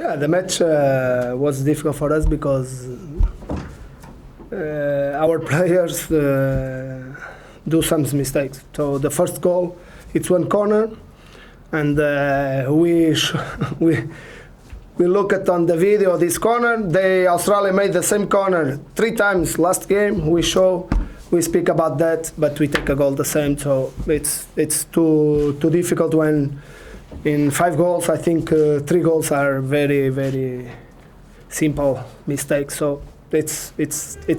Yeah, the match was difficult for us because our players do some mistakes. So the first goal, it's one corner, and we look at on the video this corner. Australia made the same corner 3 times last game. We speak about that, but we take a goal the same. So it's too difficult when in 5 goals, I think 3 goals are very, very simple mistakes. So it's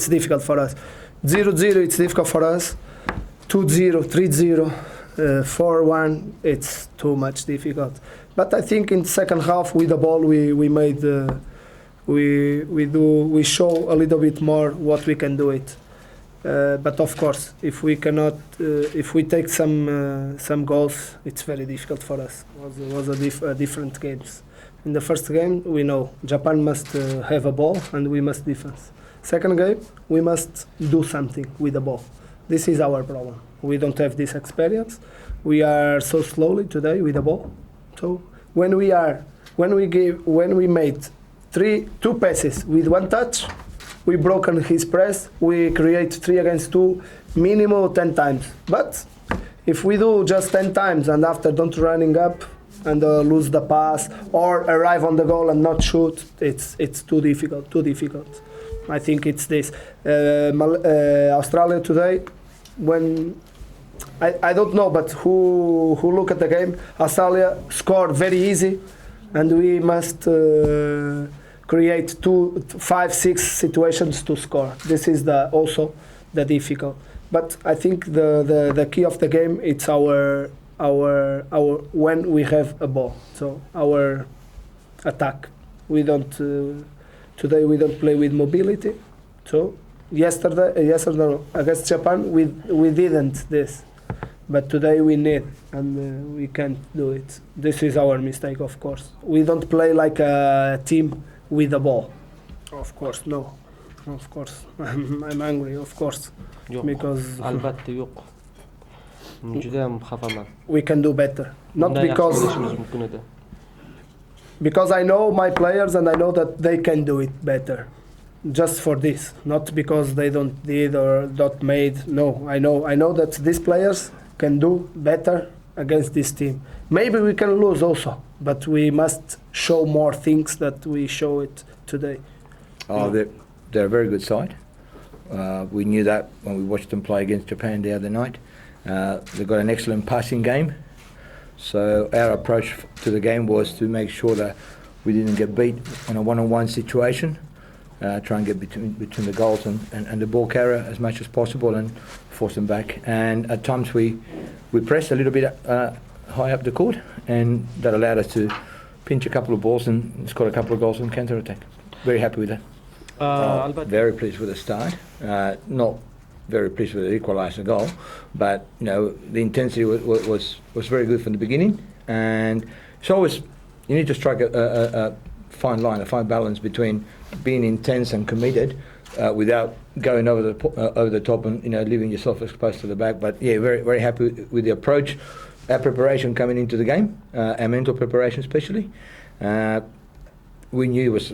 difficult for us. 0-0, it's difficult for us. 2-0, 3-0, 4-1, it's too much difficult. But I think in second half with the ball we made we show a little bit more what we can do it. But of course, if we cannot, if we take some goals, it's very difficult for us. It was a different games. In the first game, we know Japan must have a ball and we must defense. Second game, we must do something with the ball. This is our problem. We don't have this experience. We are so slowly today with the ball. So when we made 2 passes with 1 touch, we broken his press. We create 3 against 2, minimum 10 times. But if we do just 10 times and after don't running up and lose the pass or arrive on the goal and not shoot, it's too difficult. Too difficult. I think it's this. Australia today, when I don't know, but who look at the game, Australia scored very easy, and we must create 2, 5, 6 situations to score. This is also the difficult. But I think the key of the game, it's our when we have a ball. So our attack. We don't today we don't play with mobility. So yesterday against Japan we didn't this. But today we need, and we can't do it. This is our mistake, of course. We don't play like a team with the ball. Of course, no. Of course, I'm angry, of course. Because albatta yo'q. Juda ham xafaman. We can do better. Not because I know my players and I know that they can do it better. Just for this, not because they don't did or not made. No, I know that these players can do better against this team. Maybe we can lose also, but we must show more things that we show it today. Oh, they're a very good side. We knew that when we watched them play against Japan the other night. They've got an excellent passing game. So our approach to the game was to make sure that we didn't get beat in a one-on-one situation. Try and get between the goals and the ball carrier as much as possible and force them back. And at times we pressed a little bit high up the court, and that allowed us to pinch a couple of balls and score a couple of goals on counter-attack. Very happy with that. Very pleased with the start. Not very pleased with the equaliser goal, but the intensity was very good from the beginning. And it's always, you need to strike a fine line, a fine balance between being intense and committed without going over the top and leaving yourself exposed to the back. But yeah, very very happy with the approach, our preparation coming into the game, our mental preparation especially. We knew it was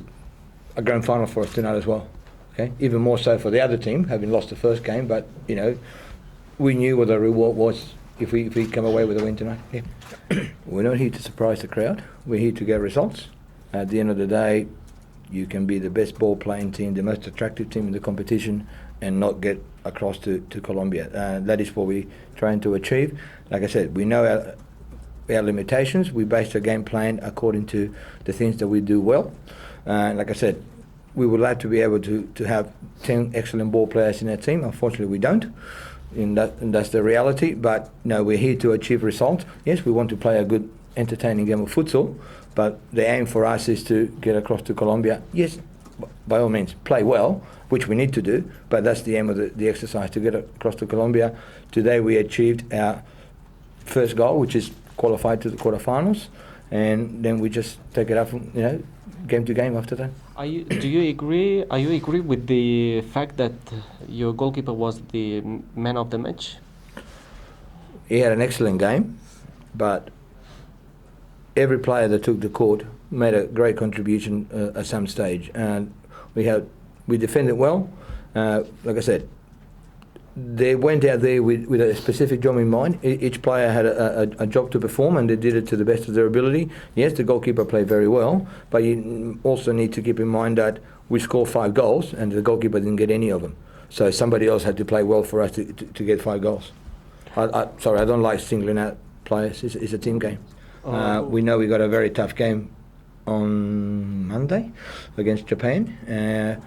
a grand final for us tonight as well. Okay, even more so for the other team, having lost the first game. But we knew what the reward was if we come away with a win tonight. Yeah. We're not here to surprise the crowd. We're here to get results. At the end of the day, you can be the best ball playing team, the most attractive team in the competition, and not get across to Colombia. That is what we're trying to achieve. Like I said, we know our limitations. We base our game plan according to the things that we do well. Like I said, we would like to be able to have 10 excellent ball players in our team. Unfortunately, we don't. And that's the reality. But no, we're here to achieve results. Yes, we want to play a good, entertaining game of futsal. But the aim for us is to get across to Colombia. Yes, by all means, play well, which we need to do, but that's the aim of the exercise, to get across to Colombia. Today we achieved our first goal, which is qualified to the quarterfinals, and then we just take it up from, game to game after that. Are you agree with the fact that your goalkeeper was the man of the match? He had an excellent game, but every player that took the court made a great contribution at some stage, and we defended well. Like I said, they went out there with a specific job in mind. Each player had a job to perform, and they did it to the best of their ability. Yes, the goalkeeper played very well, but you also need to keep in mind that we scored 5 goals, and the goalkeeper didn't get any of them. So somebody else had to play well for us to get 5 goals. Sorry, I don't like singling out players. It's a team game. We know we got a very tough game on Monday against Japan.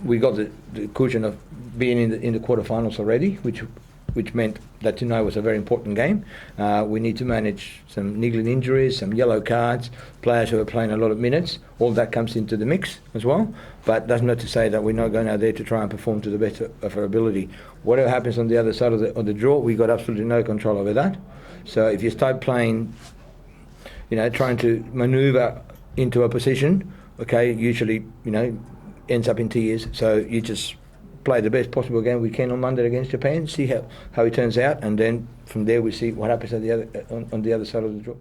We got the cushion of being in the quarterfinals already, which meant that tonight was a very important game. We need to manage some niggling injuries, some yellow cards, players who are playing a lot of minutes. All that comes into the mix as well. But that's not to say that we're not going out there to try and perform to the best of our ability. Whatever happens on the other side of the draw, we got absolutely no control over that. So if you start playing, trying to manoeuvre into a position, okay, usually, ends up in tears. So you just play the best possible game we can on Monday against Japan, see how it turns out, and then from there we see what happens on the other side of the draw.